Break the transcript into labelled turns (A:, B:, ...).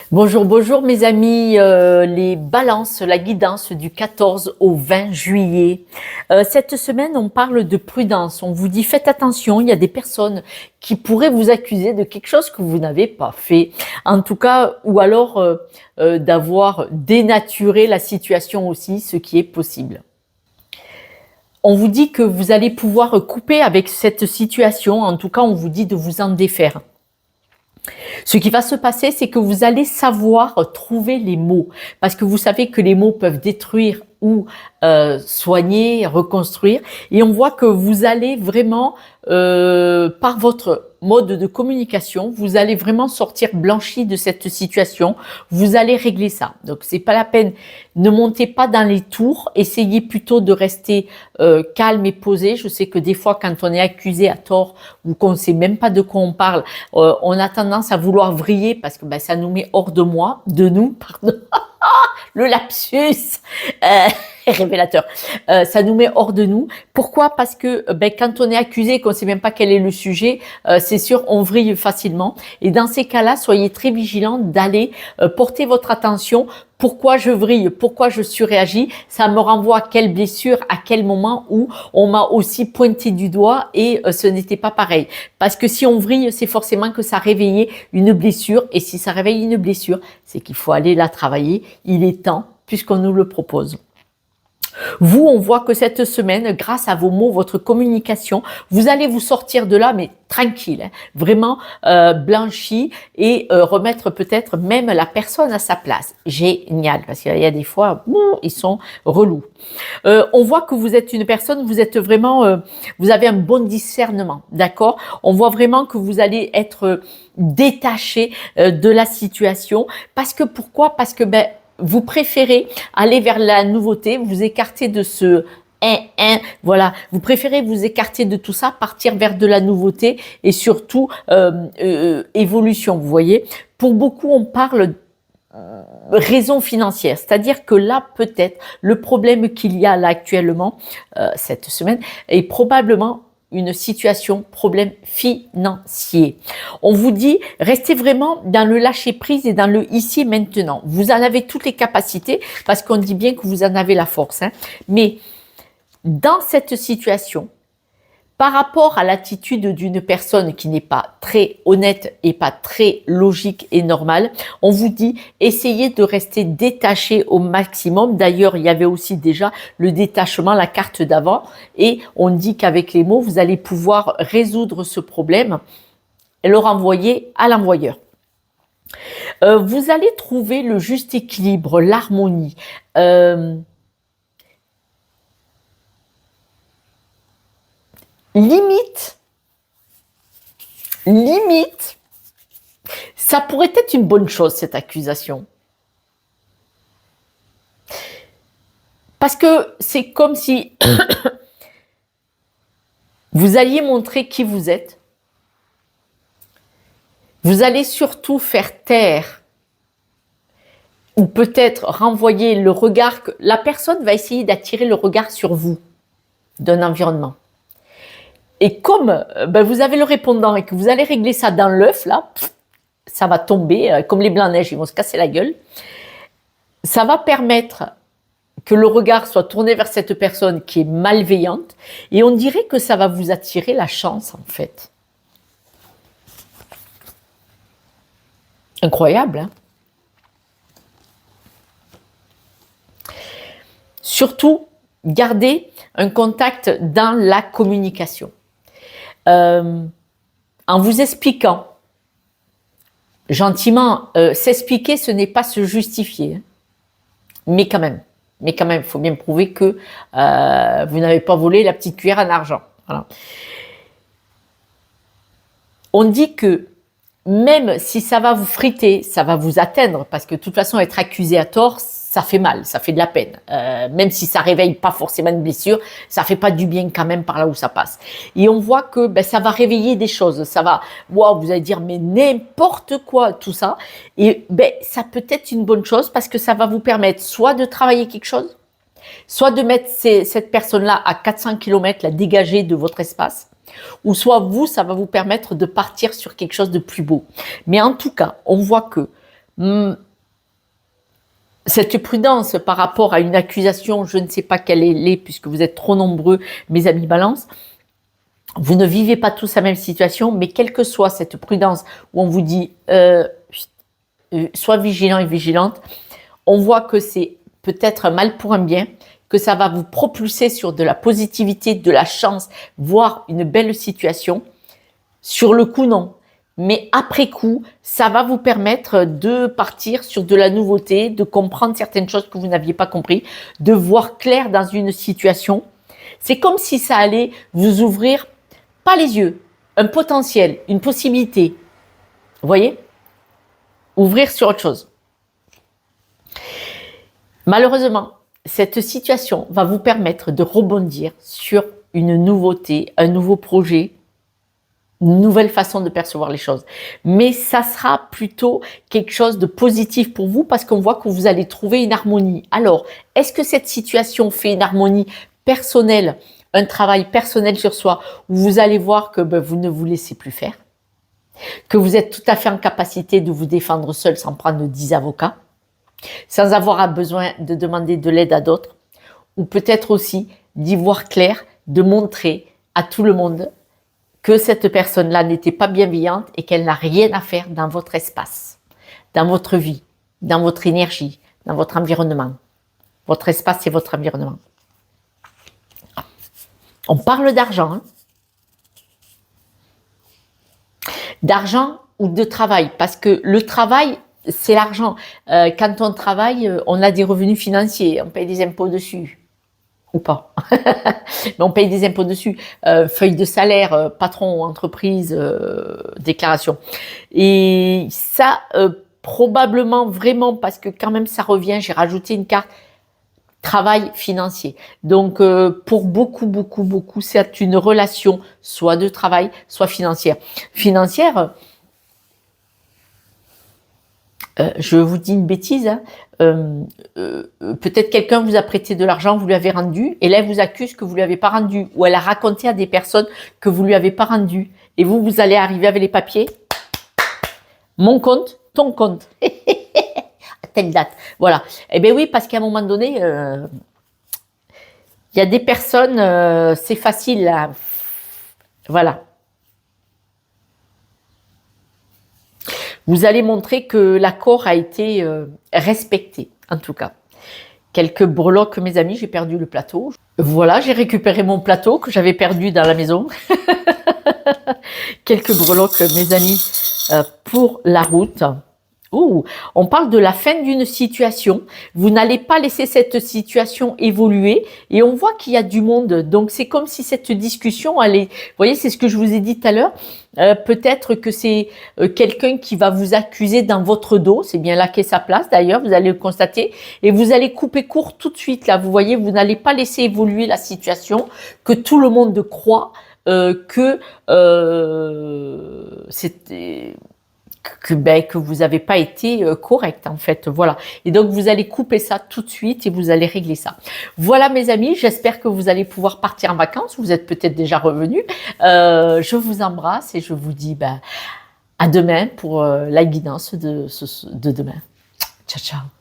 A: Bonjour, bonjour mes amis, les balances, la guidance du 14 au 20 juillet. Cette semaine, on parle de prudence. On vous dit faites attention, il y a des personnes qui pourraient vous accuser de quelque chose que vous n'avez pas fait. En tout cas, ou alors d'avoir dénaturé la situation aussi, ce qui est possible. On vous dit que vous allez pouvoir couper avec cette situation. En tout cas, on vous dit de vous en défaire. Ce qui va se passer, c'est que vous allez savoir trouver les mots, parce que vous savez que les mots peuvent détruire ou soigner, reconstruire, et on voit que vous allez vraiment, par votre mode de communication, vous allez vraiment sortir blanchi de cette situation, vous allez régler ça. Donc c'est pas la peine, ne montez pas dans les tours, essayez plutôt de rester calme et posé. Je sais que des fois, quand on est accusé à tort ou qu'on ne sait même pas de quoi on parle, on a tendance à vouloir vriller parce que ça nous met hors de nous, pardon. Le lapsus révélateur. Ça nous met hors de nous. Pourquoi? Parce que quand on est accusé, qu'on ne sait même pas quel est le sujet, c'est sûr, on vrille facilement. Et dans ces cas-là, soyez très vigilants d'aller porter votre attention. Pourquoi je vrille? Pourquoi je surréagis? Ça me renvoie à quelle blessure, à quel moment où on m'a aussi pointé du doigt et ce n'était pas pareil. Parce que si on vrille, c'est forcément que ça réveillait une blessure. Et si ça réveille une blessure, c'est qu'il faut aller la travailler. Il est temps, puisqu'on nous le propose. Vous, on voit que cette semaine, grâce à vos mots, votre communication, vous allez vous sortir de là, mais tranquille, hein, vraiment blanchi et remettre peut-être même la personne à sa place. Génial, parce qu'il y a des fois, ils sont relous. On voit que vous êtes une personne, vous êtes vraiment, vous avez un bon discernement, d'accord? On voit vraiment que vous allez être détaché de la situation. Parce que pourquoi? Parce que vous préférez aller vers la nouveauté, vous écarter de ce voilà, vous préférez vous écarter de tout ça, partir vers de la nouveauté et surtout évolution, vous voyez. Pour beaucoup, on parle raison financière, c'est-à-dire que là, peut-être, le problème qu'il y a là actuellement, cette semaine, est probablement une situation, problème financier. On vous dit, restez vraiment dans le lâcher-prise et dans le ici et maintenant. Vous en avez toutes les capacités, parce qu'on dit bien que vous en avez la force. Hein. Mais dans cette situation, par rapport à l'attitude d'une personne qui n'est pas très honnête et pas très logique et normale, on vous dit essayez de rester détaché au maximum. D'ailleurs, il y avait aussi déjà le détachement, la carte d'avant, et on dit qu'avec les mots, vous allez pouvoir résoudre ce problème et le renvoyer à l'envoyeur. Vous allez trouver le juste équilibre, l'harmonie. Limite, ça pourrait être une bonne chose, cette accusation. Parce que c'est comme si vous alliez montrer qui vous êtes. Vous allez surtout faire taire ou peut-être renvoyer le regard que la personne va essayer d'attirer le regard sur vous d'un environnement. Et comme vous avez le répondant et que vous allez régler ça dans l'œuf, là, ça va tomber, comme les blancs neige, ils vont se casser la gueule. Ça va permettre que le regard soit tourné vers cette personne qui est malveillante et on dirait que ça va vous attirer la chance, en fait. Incroyable, hein? Surtout, gardez un contact dans la communication. En vous expliquant, gentiment, s'expliquer, ce n'est pas se justifier. Hein. Mais quand même, il faut bien prouver que vous n'avez pas volé la petite cuillère en argent. Voilà. On dit que même si ça va vous friter, ça va vous atteindre, parce que de toute façon, être accusé à tort, ça fait mal, ça fait de la peine. Même si ça réveille pas forcément une blessure, ça fait pas du bien quand même par là où ça passe. Et on voit que ça va réveiller des choses, ça va, wow, vous allez dire mais n'importe quoi tout ça. Et ça peut être une bonne chose parce que ça va vous permettre soit de travailler quelque chose, soit de mettre cette personne-là à 400 km, la dégager de votre espace, ou soit vous, ça va vous permettre de partir sur quelque chose de plus beau. Mais en tout cas, on voit que Cette prudence par rapport à une accusation, je ne sais pas quelle elle est, puisque vous êtes trop nombreux, mes amis Balance. Vous ne vivez pas tous la même situation, mais quelle que soit cette prudence où on vous dit sois vigilant et vigilante, on voit que c'est peut-être un mal pour un bien, que ça va vous propulser sur de la positivité, de la chance, voire une belle situation. Sur le coup, non. Mais après coup, ça va vous permettre de partir sur de la nouveauté, de comprendre certaines choses que vous n'aviez pas compris, de voir clair dans une situation. C'est comme si ça allait vous ouvrir, pas les yeux, un potentiel, une possibilité. Vous voyez? Ouvrir sur autre chose. Malheureusement, cette situation va vous permettre de rebondir sur une nouveauté, un nouveau projet, une nouvelle façon de percevoir les choses. Mais ça sera plutôt quelque chose de positif pour vous parce qu'on voit que vous allez trouver une harmonie. Alors, est-ce que cette situation fait une harmonie personnelle, un travail personnel sur soi, où vous allez voir que vous ne vous laissez plus faire, que vous êtes tout à fait en capacité de vous défendre seul sans prendre 10 avocats, sans avoir besoin de demander de l'aide à d'autres, ou peut-être aussi d'y voir clair, de montrer à tout le monde que cette personne-là n'était pas bienveillante et qu'elle n'a rien à faire dans votre espace, dans votre vie, dans votre énergie, dans votre environnement. Votre espace, c'est votre environnement. On parle d'argent. Hein. D'argent ou de travail, parce que le travail, c'est l'argent. Quand on travaille, on a des revenus financiers, on paye des impôts dessus. Ou pas. Mais on paye des impôts dessus. Feuille de salaire, patron, entreprise, déclaration. Et ça, probablement vraiment, parce que quand même ça revient, j'ai rajouté une carte travail financier. Donc, pour beaucoup, c'est une relation soit de travail, soit financière. Financière, je vous dis une bêtise, hein, peut-être quelqu'un vous a prêté de l'argent, vous lui avez rendu, et là elle vous accuse que vous lui avez pas rendu, ou elle a raconté à des personnes que vous lui avez pas rendu, et vous allez arriver avec les papiers, mon compte, ton compte, à telle date, voilà. Eh bien oui, parce qu'à un moment donné, il y a des personnes, c'est facile, là. Voilà. Vous allez montrer que l'accord a été respecté, en tout cas. Quelques breloques, mes amis, j'ai perdu le plateau. Voilà, j'ai récupéré mon plateau que j'avais perdu dans la maison. Quelques breloques, mes amis, pour la route. Ouh, on parle de la fin d'une situation. Vous n'allez pas laisser cette situation évoluer et on voit qu'il y a du monde. Donc, c'est comme si cette discussion allait... Vous voyez, c'est ce que je vous ai dit tout à l'heure. Peut-être que c'est quelqu'un qui va vous accuser dans votre dos. C'est bien là qu'est sa place, d'ailleurs. Vous allez le constater. Et vous allez couper court tout de suite. Là, vous voyez, vous n'allez pas laisser évoluer la situation que tout le monde croit que c'était... que vous n'avez pas été correct en fait, voilà. Et donc vous allez couper ça tout de suite et vous allez régler ça. Voilà mes amis, j'espère que vous allez pouvoir partir en vacances. Vous êtes peut-être déjà revenus. Je vous embrasse et je vous dis à demain pour la guidance de demain. Ciao, ciao.